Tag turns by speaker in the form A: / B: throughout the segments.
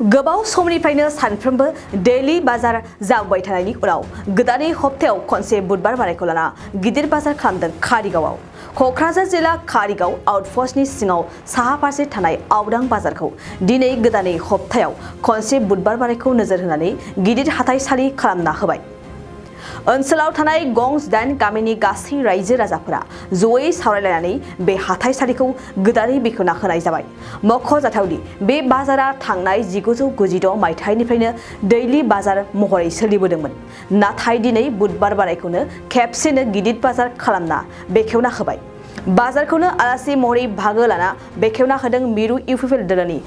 A: गोबाव समनिफ्रायनो सानफ्रोमबो डेली बाजार जाबाय थानायनि उनाव गोदानै हप्तायाव खनसे बुधबार बारायखौ लाना गिदिर बाजार खालामदों कारिगावआव। क'क्राझार जिल्ला कारिगाव आउटपस्टनि सिङाव साहा फारसे थानाय आवदां बाजारखौ दिनै गोदानै हप्तायाव खनसे बुधबार बारायखौ नोजोर होनानै गिदिर हाथाइसालि खालामना होबाय। ओनसोलाव थानाय गं 8 गामिनि गासै रायजो राजाफोरा जयै सावरायलायनानै बे हाथाइसालिखौ गोदानै बेखेवना होनाय जाबाय। मख'जाथावदि बे बाजारा थांनाय 1996 मायथाइनिफ्रायनो दैलि बाजार महरै सोलिबोदोंमोन, नाथाय दिनै बुधबार बारायखौनो खेबसेनो गिदिर बाजार खालामना बेखेवना होबाय। बाजारखौनो आलासि महरै बाहागो लाना बेखेवना होदों मिरु इउपिपिएल दोलोनि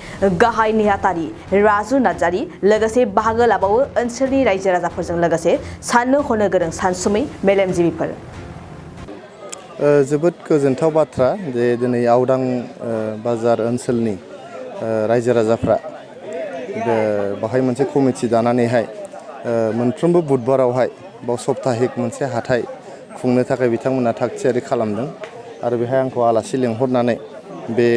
A: गाहाय नेहाथारि राजु नार्जारि, लोगोसे बाहागो लाबावो ओनसोलनि रायजो राजाफोरजों लोगोसे साननो हनो गोरों सानसुमै मेलेमजिबिफोर।
B: जोबोद गोजोनथाव बाथ्रा जे दिनै आवदां बाजार ओनसोलनि रायजो राजाफ्रा बाहाय मोनसे कमिटि दानानैहाय मोनफ्रोमबो बुधबारावहाय बाव सप्ताहिक मोनसे हाथाइ खुंनो थाखाय बिथांमोना थागथियारि खालामदों आरो बेहाय आंखौ आलासि लेंहरनानै बे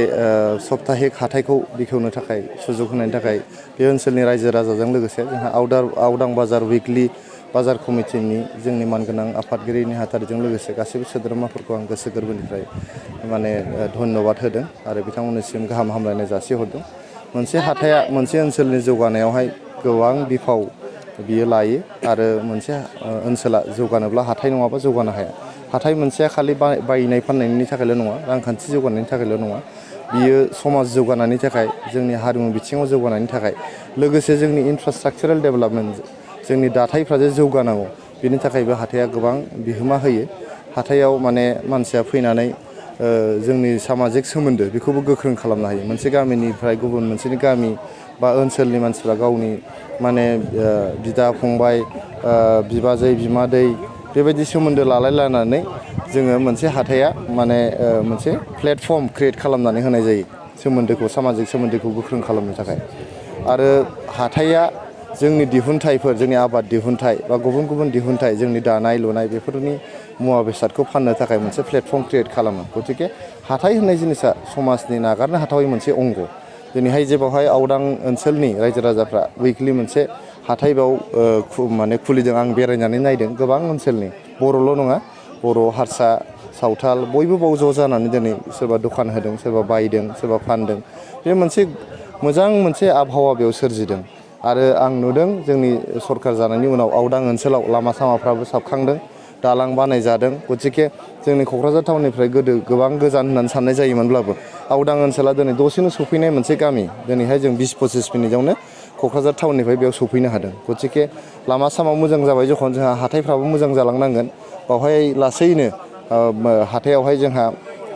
B: सप्ताहिक हाथाइखौ बेखेवनो थाखाय सुजुग होनायनि थाखाय बे ओनसोलनि रायजो राजाजों लोगोसे जोंहा आवदां बाजार उइकलि बाजार कमिटिनि जोंनि मानगोनां आफादगिरि नेहाथारिजों लोगोसे गासैबो सोद्रोमाफोरखौ आं गोसो गोरबोनिफ्राय धन्यबाद होदों आरो बिथांमोननिसिम गाहाम हामलायनाय जासिहरदों। मोनसे हाथाइया मोनसे ओनसोलनि जौगानायावहाय गोबां बिफाव बियो लायो आरो मोनसे ओनसोला जौगानोब्ला हाथाइ नङाबा जौगानो हाया। हाथाइ मोनसेया खालि बायनाय फाननायनि थाखायल' नङा, रांखान्थि जौगानायनि थाखायल' नङा, बियो समाज जौगानायनि थाखाय, जोंनि हारिमु बिथिङाव जौगानायनि थाखाय, लोगोसे जोंनि इनफ्रास्ट्राक्चारेल डेभेलपमेन्ट, जोंनि दाथायफ्रा जे जौगानांगौ बिनि थाखायबो हाथाइया गोबां बिहोमा होयो। हाथाइयाव माने मानसिया फैनानै जोंनि सामाजिक सोमोन्दो बेखौबो गोख्रों खालामनो हायो। मोनसे गामिनिफ्राय गुबुन मोनसेनि गामि बा ओनसोलनि मानसिफ्रा गावनि माने बिदा फंबाय, बिबाजै बिमादै बेबायदि सोमोन्दो लालायलायनानै जोङो मोनसे हाथाइया माने मोनसे प्लेटफर्म क्रिएट खालामनानै होनाय जायो सोमोन्दोखौ, सामाजिक सोमोन्दोखौ गोख्रों खालामनो थाखाय। आरो हाथाइया जोंनि दिहुनथाइफोर, जोंनि आबाद दिहुनथाइ बा गुबुन गुबुन दिहुनथाइ, जोंनि दानाय लुनाय बेफोरनि मुवा बेसादखौ फाननो थाखाय मोनसे प्लेटफर्म क्रिएट खालामो। गतिके हाथाइ होननाय जिनिसा समाजनि नागारनो हाथावै मोनसे अंग। दिनैहाय जे बावहाय आवदां ओनसोलनि रायजो राजाफ्रा उइकलि मोनसे हाथाइ बाव माने खुलिदों। आं बेरायनानै नायदों गोबां ओनसोलनि, बर'ल' नङा, बर', हारसा, सावथाल बयबो बाव ज' जानानै दिनै सोरबा दखान होदों, सोरबा बायदों, सोरबा फानदों। बे मोनसे मोजां मोनसे आबहावा बेयाव सोरजिदों आरो आं नुदों जोंनि सरकार जानायनि उनाव आवदां ओनसोलाव लामा सामाफ्राबो साबखांदों, दालां बानायजादों। गतिके जोंनि क'क्राझार टाउननिफ्राय गोदो गोबां गोजान होननानै साननाय जायोमोनब्लाबो आवदां ओनसोला दिनै दसेनो सफैनाय मोनसे गामि। दिनैहाय जों 20-25 मिनिटावनो क'क्राझार टाउननिफ्राय बेयाव सफैनो हादों। गतिके लामा सामा मोजां जाबाय जखन जोंहा हाथाइफ्राबो मोजां जालांनांगोन। बावहाय लासैनो हाथाइयावहाय जोंहा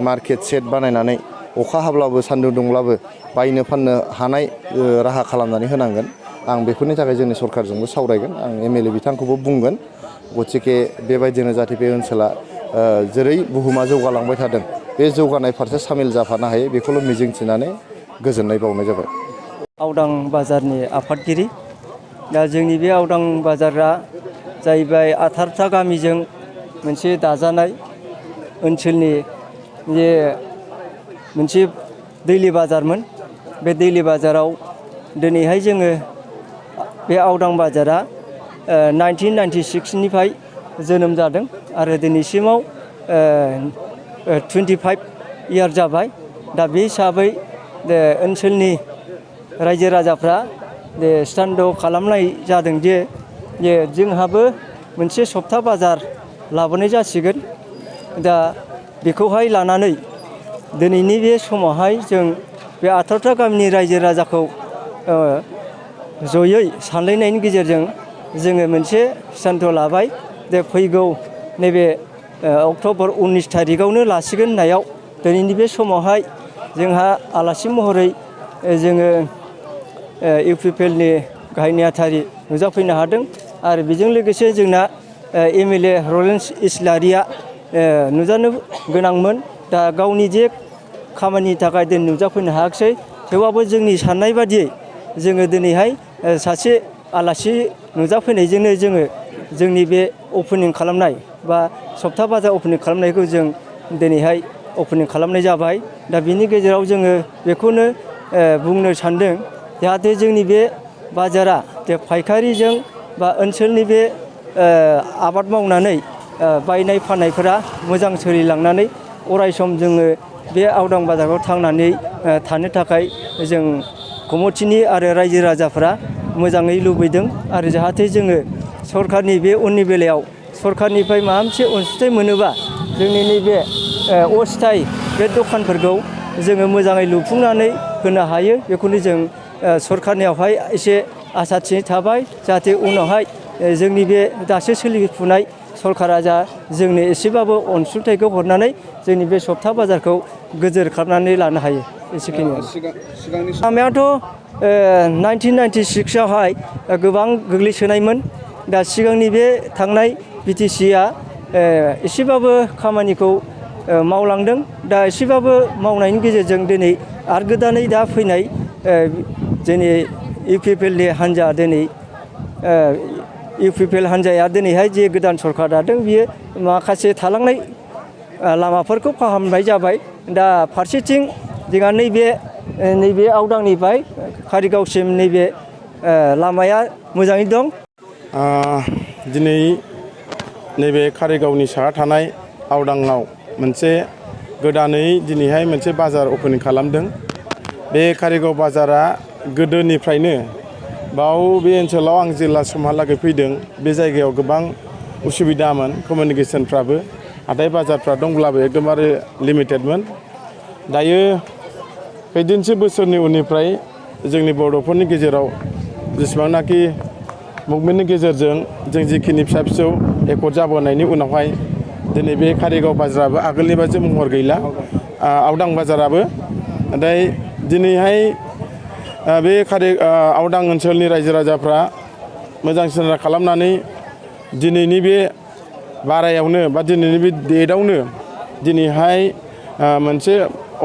B: मार्केट सेट बानायनानै अखा हाब्लाबो सान्दुं दुंब्लाबो बायनो फाननो हानाय राहा खालामनानै होनांगोन। आं बेफोरनि थाखाय जोंनि सरकारजोंबो सावरायगोन, आं एमएलए बिथांखौबो बुंगोन। गतिके बेबायदिनो जाहाथे बे ओनसोला जेरै बुहुमा जौगालांबाय थादों बे जौगानाय फारसे सामिल जाफानो हायो, बेखौल' मिजिंथिनानै गोजोननाय बावनाय जाबाय।
C: आवदां बाजारनि आफादगिरि, दा जोंनि बे आवदां बाजारा जाहैबाय 18टा गामिजों मोनसे दाजानाय ओनसोलनि जे मोनसे दैलि बाजारमोन। बे दैलि बाजाराव दिनैहाय जोङो बे आवदां बाजारा 1996निफ्राय जोनोम जादों आरो दिनैसिमाव 25 इयार जाबाय। दा बे हिसाबै ओनसोलनि रायजो राजाफ्रा स्टान्ड खालामनाय जादों जे जोंहाबो मोनसे सप्ता बाजार लाबोनाय जासिगोन। दा बेखौहाय लानानै दिनैनि बे समावहाय जों बे 18टा गामिनि रायजो राजाखौ जयै सानलायनायनि गेजेरजों जोङो मोनसे सिद्धान्त लाबाय जे फैगौ नैबे अक्ट'बर 19 थारिखआवनो लासिगोन होननायाव दिनैनि बे समावहाय जोंहा आलासि महरै जोङो इउपिपिएलनि गाहाय नेहाथारि नुजाफैनो हादों आरो बेजों लोगोसे जोंना एमएलए रलेन्स इस्लारिया नुजानो गोनांमोन। दा गावनि जे खामानिनि थाखाय दिनै नुजाफैनो हायाखिसै, थेवबाबो जोंनि साननाय बादियै जोङो दिनैहाय सासे आलासि नुजाफैनायजोंनो जोङो जोंनि बे अपेनिं खालामनाय बा सप्ता बाजार अपेनिं खालामनायखौ जों दिनैहाय अपेनिं खालामनाय जाबाय। दा बिनि गेजेराव जोङो बेखौनो बुंनो सानदों जाहाथे जोंनि बे बाजारा जे फायखारिजों बा ओनसोलनि बे आबाद मावनानै बायनाय फाननायफोरा मोजां सोलिलांनानै अराय सम जोङो बे आवदां बाजाराव थांनानै थानो थाखाय जों कमिटिनि आरो रायजो राजाफ्रा मोजाङै लुबैदों आरो जाहाथे जोङो सरकारनि बे उननि बेलायाव सरकारनिफ्राय माबा मोनसे अनसुंथाइ मोनोबा जोंनि नैबे अस्थायी बे दखानफोरखौ जोङो मोजाङै लुफुंनानै होनो हायो बेखौनो जों सरकारनियावहाय एसे आसा थिनाय थाबाय जाहाथे उनावहाय जोंनि बे दासो सोलिफुनाय सरकारा जा जोंनो एसेबाबो अनसुंथाइखौ हरनानै जोंनि बे सप्ता बाजारखौ गोजोर खालामनानै लानो हायो एसेखिनि लामायाथ' 1996आवहाय गोबां गोग्लैसोनायमोन दा सिगांनि बे थांनाय BTCआ एसेबाबो खामानिखौ मावलांदों दा एसेबाबो मावनायनि गेजेरजों दिनै आरो गोदानै दा फैनाय जोंनि UPPLनि हान्जा दिनै UPPL हान्जाया दिनैहाय जे गोदान सरकार दादों बियो माखासे थालांनाय लामाफोरखौ फाहामनाय जाबाय दा फारसेथिं जोंहा नैबे आवदांनिफ्राय कारिगावसिम नैबे लामाया मोजाङै दं
D: दिनै नैबे कारिगावनि साहा थानाय आवदाङाव मोनसे गोदानै दिनैहाय मोनसे बाजार अपेनिं खालामदों बे कारिगाव बाजारा गोदोनिफ्रायनो बाव बे ओनसोलाव आं जेला समहालागै फैदों बे जायगायाव गोबां उसुबिदामोन कमिउनिकेसनफ्राबो हाथाय बाजारफ्रा दंब्लाबो एकदमबारे लिमिटेडमोन दायो खैदिनसो बोसोरनि उननिफ्राय जोंनि बर'फोरनि गेजेराव जेसेबांनाखि मुभमेन्टनि गेजेरजों जों जिखिनि फिसा फिसौ एकर्ड जाबोनायनि उनावहाय दिनै बे कारिगाव बाजाराबो आगोलनि बायदि महर गैला आवदां बाजाराबो नाथाय दिनैहाय बे आवदां ओनसोलनि रायजो राजाफ्रा मोजां सिन्था खालामनानै दिनैनि बे बारायावनो बा दिनैनि बे डेटआवनो दिनैहाय मोनसे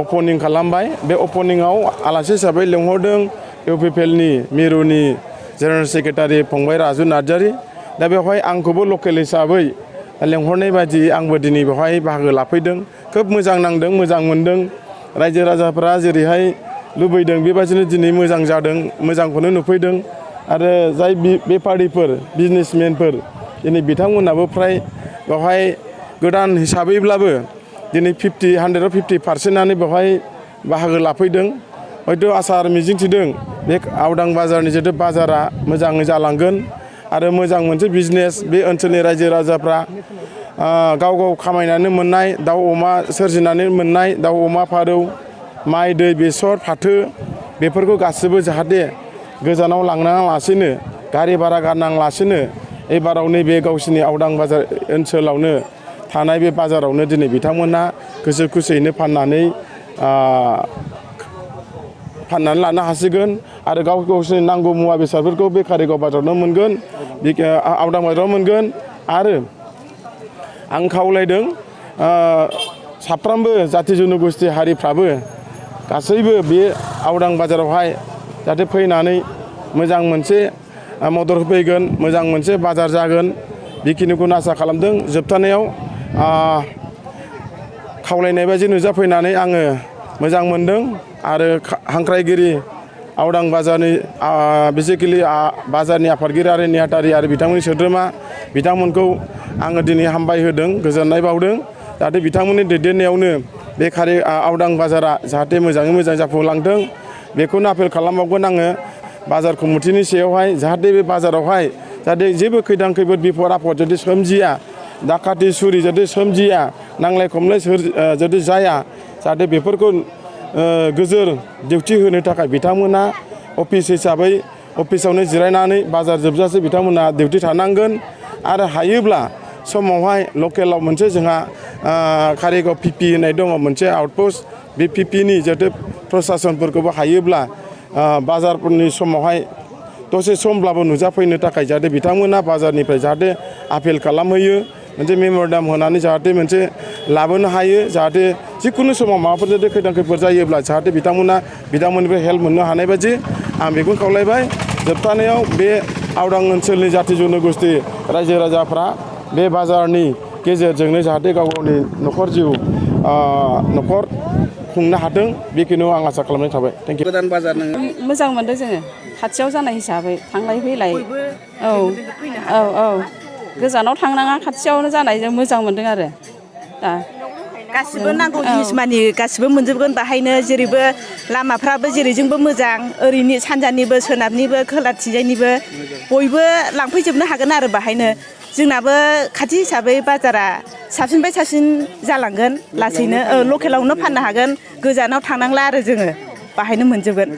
D: अपेनिं खालामबाय बे अपेनिंआव आलासि हिसाबै लेंहरदों UPPLनि मिरुनि जेनेरेल सेक्रेटारि फंबाय राजु नार्जारि दा बेवहाय आंखौबो लकेल हिसाबै लेंहरनाय बायदि आंबो दिनै बेवहाय बाहागो लाफैदों खोब मोजां नांदों मोजां मोनदों रायजो राजाफ्रा जेरैहाय लुबैदों बेबायदिनो दिनै मोजां जादों मोजांखौनो नुफैदों आरो जाय बेफारिफोर बिजनेसमेनफोर दिनै बिथांमोनाबो फ्राय बेवहाय गोदान हिसाबैब्लाबो दिनै 100आव 50%आनो बेवहाय बाहागो लाफैदों हयथ' आसा आरो मिजिंथिदों बे आवदां बाजारनि जितु बाजारा मोजाङै जालांगोन आरो मोजां मोनसे बिजनेस बे ओनसोलनि रायजो राजाफ्रा गाव गाव खामायनानै मोननाय दाउ अमा सोरजिनानै मोननाय दाउ अमा फारौ माइ दै बेसर फाथो बेफोरखौ गासिबो जाहाथे गोजानाव लांनाङालासिनो गारि भारा गारनाङालासिनो एबाराव नैबे गावसिनि आवदां बाजार ओनसोलावनो थानाय बे बाजारावनो दिनै बिथांमोनहा गोसो खुसियैनो फाननानै लानो हासिगोन आरो गावसिनि नांगौ मुवा बेसादफोरखौ बे कारिगाव बाजारावनो मोनगोन आवदां बाजाराव मोनगोन आरो आं खावलायदों साफ्रोमबो जाथि जन'गोष्ठि हारिफ्राबो गासैबो बे आवदां बाजारावहाय जाहाथे फैनानै मोजां मोनसे मदद होफैगोन मोजां मोनसे बाजार जागोन बेखिनिखौनो आसा खालामदों जोबथानायाव खावलायनाय बायदि नुजाफैनानै आङो मोजां मोनदों आरो हांख्रायगिरि आवदां बाजारनि बेसिकेलि बाजारनि आफादगिरि आरो नेहाथारि आरो बिथांमोननि सोद्रोमा बिथांमोनखौ आङो दिनै हामबाय होदों गोजोननाय बावदों जाहाथे बिथांमोननि दैदेननायावनो बे आवदां बाजारा जाहाथे मोजाङै मोजां जाफुंलांथों बेखौनो आपेल खालामबावगोन आङो बाजार कमिटिनि सायावहाय जाहाथे बे बाजारावहाय जाहाथे जेबो खैदां खैफोद बिपद आफद जुदि सोमजिया दाखाथि सुरि जुदि सोमजिया नांलाय खमलाय जुदि जाया जाहाथे बेफोरखौ गोजोर डिउटि होनो थाखाय बिथांमोना अफिस हिसाबै अफिसावनो जिरायनानै बाजार जोबजासे बिथांमोना डिउटि थानांगोन आरो हायोब्ला समावहाय लकेलाव मोनसे जोंहा कारिगाव PP होननाय दङ मोनसे आउटपस्ट बे PPनि जाहाथे प्रसासनफोरखौबो हायोब्ला बाजारफोरनि समावहाय दसे समब्लाबो नुजाफैनो थाखाय जाहाथे बिथांमोना बाजारनिफ्राय जाहाथे आपिल खालामहैयो मोनसे मेम'रेन्डाम होनानै जाहाथे मोनसे लाबोनो हायो जाहाथे जिखुनु समाव माबाफोर जुदि खैदां खैफोद जायोब्ला जाहाथे बिथांमोननिफ्राय हेल्प मोननो हानाय बायदि आं बेखौनो खावलायबाय जोबथानायाव बे आवदां ओनसोलनि जाथि जन'गोष्ठि रायजो राजाफ्रा बे बाजारनि गेजेरजोंनो जाहाथे गाव गावनि न'खर जिउ न'खर खुंनो हाथों बेखौनो आं आसा खालामनाय थाबाय थेंक इउ
E: गोदान बाजार नोङो
F: मोजां मोनदों जोङो खाथियाव जानाय हिसाबै थांलाय फैलाय औ गोजानाव थांनाङा खाथियावनो जानायजों मोजां मोनदों आरो दा
G: गासिबो नांगौ जिनिस मानि गासिबो मोनजोबगोन बाहायनो जेरैबो लामाफ्राबो जेरैजोंबो मोजां ओरैनि सानजानिबो सोनाबनिबो खोलाथिंजायनिबो बयबो लांफैजोबनो हागोन आरो बाहायनो जोंनाबो खाथि हिसाबै बाजारा साबसिननिफ्राय साबसिन जालांगोन लासैनो लकेलावनो फाननो हागोन गोजानाव थांनांला आरो जोङो बाहायनो मोनजोबगोन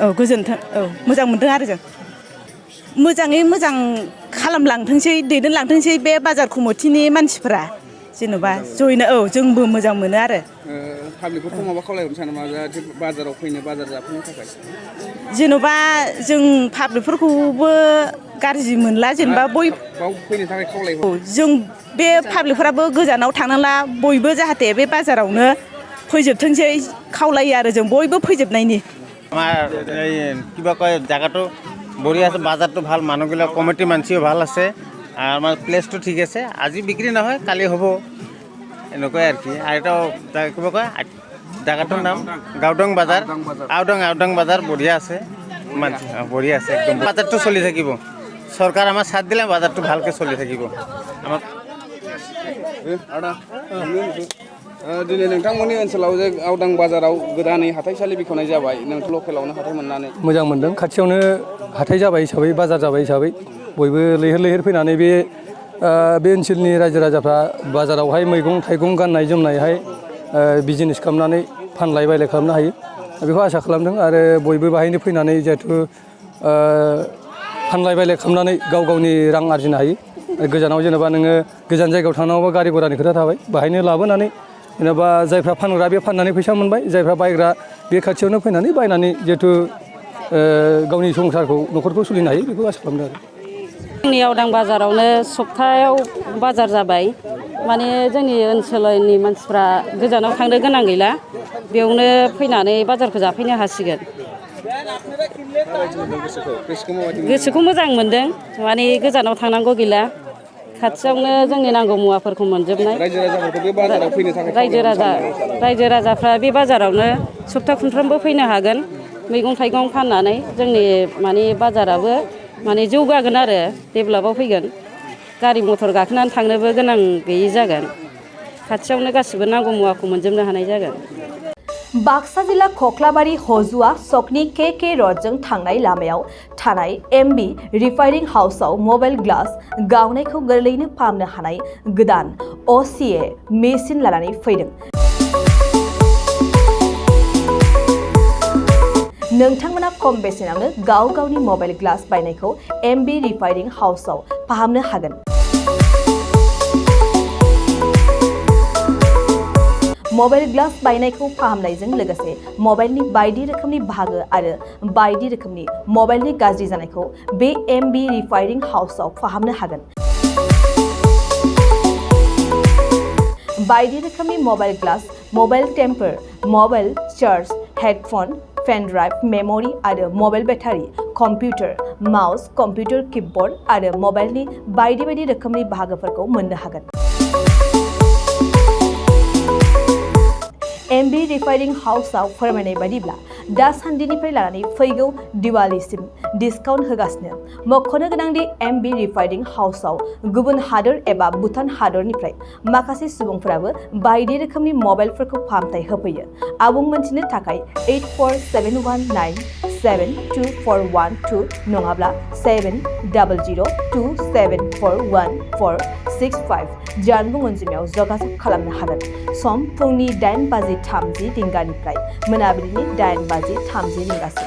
G: औ गोजोन्थों औ मोजां मोनदों आरो जों मोजाङै मोजां खालामलांथोंसै दैदेनलांथोंसै बे बाजार कमिटिनि मानसिफोरा जेन'बा जयैनो जोंबो मोजां मोनो आरो
E: पाब्लिकफोरखौ माबा खावलायहरनो सानो नामा जाहाथे बाजाराव फैनो बाजार जाफैनो थाखाय
G: जेन'बा जों पाब्लिकफोरखौबो गाज्रि मोनला जेनेबा
E: बाव फैनो थाखाय खावलायहर
G: जों बे पाब्लिकफोराबो गोजानाव थांनांला बयबो जाहाथे बे बाजारावनो फैजोबथोंसै खावलायो आरो जों बयबो फैजोबनायनि
H: আমাৰ এই কিবা কয় জায়গাটো বঢ়িয়া আছে বাজাৰটো ভাল মানুহবিলাক কমিটিৰ মানসিও ভাল আছে আৰু আমাৰ প্লেচটো ঠিক আছে আজি বিক্ৰী নহয় কালি হ'ব এনেকুৱাই আৰু কি আৰু এটা কিবা কয় জায়গাটোৰ নাম গাঁওডং বাজাৰ আউডং বাজাৰ বঢ়িয়া আছে বঢ়িয়া আছে একদম বাজাৰটো চলি থাকিব চৰকাৰ আমাৰ সাথ দিলে বাজাৰটো ভালকৈ চলি থাকিব আমাৰ
E: दिनै नोंथांमोननि ओनसोलाव जे आवदां बाजाराव गोदानै हाथाइसालि बेखेवनाय जाबाय नोंथ' लकेलावनो हाथाइ मोननानै
C: मोजां मोनदों खाथियावनो हाथाइ जाबाय हिसाबै बाजार जाबाय हिसाबै बयबो लैहोर लैहोर फैनानै बे ओनसोलनि रायजो राजाफ्रा बाजारावहाय मैगं थाइगं गाननाय जोमनायहाय बिजनेस खालामनानै फानलाय बायलाय खालामनो हायो बेखौ आसा खालामदों आरो बयबो बाहायनो फैनानै जिहेथु फानलाय बायलाय खालामनानै गाव गावनि रां आरजिनो हायो गोजानाव जेनेबा नोङो गोजान जायगायाव थांनांगौबा गारि घरानि खोथा थाबाय बाहायनो लाबोनानै जेनेबा जायफ्रा फानग्रा बे फाननानै फैसा मोनबाय जायफ्रा बायग्रा बे खाथियावनो फैनानै बायनानै जिहेथु गावनि संसारखौ न'खरखौ सोलिनो हायो बेखौ आसा खालामदों आरो
F: जोंनि आवदां बाजारावनो सप्तायाव बाजार जाबाय माने जोंनि ओनसोलनि मानसिफ्रा गोजानाव थांनो गोनां गैला बेयावनो फैनानै बाजारखौ जाफैनो हासिगोन गोसोखौ मोजां मोनदों माने गोजानाव थांनांगौ गैला खाथियावनो जोंनि नांगौ मुवाफोरखौ मोनजोबनाय रायजो राजाफ्रा बे बाजारावनो सप्ता खनफ्रोमबो फैनो हागोन मैगं थाइगं फाननानै जोंनि माने बाजाराबो माने जौगागोन आरो डेभेलपआव फैगोन गारि मथर गाखोनानै थांनोबो गोनां गैयि जागोन खाथियावनो गासिबो नांगौ मुवाखौ मोनजोबनो हानाय जागोन
A: बाक्सा जिल्ला खख्लाबारि हजुआ सकनि के रडजों थांनाय लामायाव थानाय एमबि रिफाइनिं हाउसआव मबाइल ग्लास गावनायखौ गोरलैयैनो फाहामनो हानाय गोदान OCA मेसिन लानानै फैदों। नोंथांमोना खम बेसेनावनो गाव गावनि मबाइल ग्लास बायनायखौ एमबि रिफाइनिं हाउसआव फाहामनो हागोन। मबाइल ग्लास बायनायखौ फाहामनायजों लोगोसे मबाइलनि बायदि रोखोमनि बाहागो आरो बायदि रोखोमनि मबाइलनि गाज्रि जानायखौ बे एमबि रिफाइनिं हाउसआव फाहामनो हागोन। बायदि रोखोमनि mobile glass mobile temper mobile charge headphone pen drive memory आरो mobile battery computer mouse computer keyboard आरो मबाइलनि बायदि रोखोमनि बाहागोफोरखौ मोननो हागोन। एमबि रिफाइनिं हाउसआव फोरमायनाय बायदिब्ला दासान्दिनिफ्राय लानानै फैगौ दिवालीसिम डिसकाउन्ट होगासिनो। मख'नो गोनांदि एमबि रिफाइनिं हाउसआव गुबुन हादोर एबा भुटान हादरनिफ्राय माखासे सुबुंफोराबो बायदि रोखोमनि मबाइलफोरखौ फाहामथाय होफैयो। आबुं मोनथिनो थाखाय 8471972412 नङाब्ला 7002741465 जानबुं अनजिमायाव जगाजग खालामनो हागोन। सम फुंनि 8:30 रिंगानिफ्राय मोनाबिलिनि 8:30 रिंगासिम।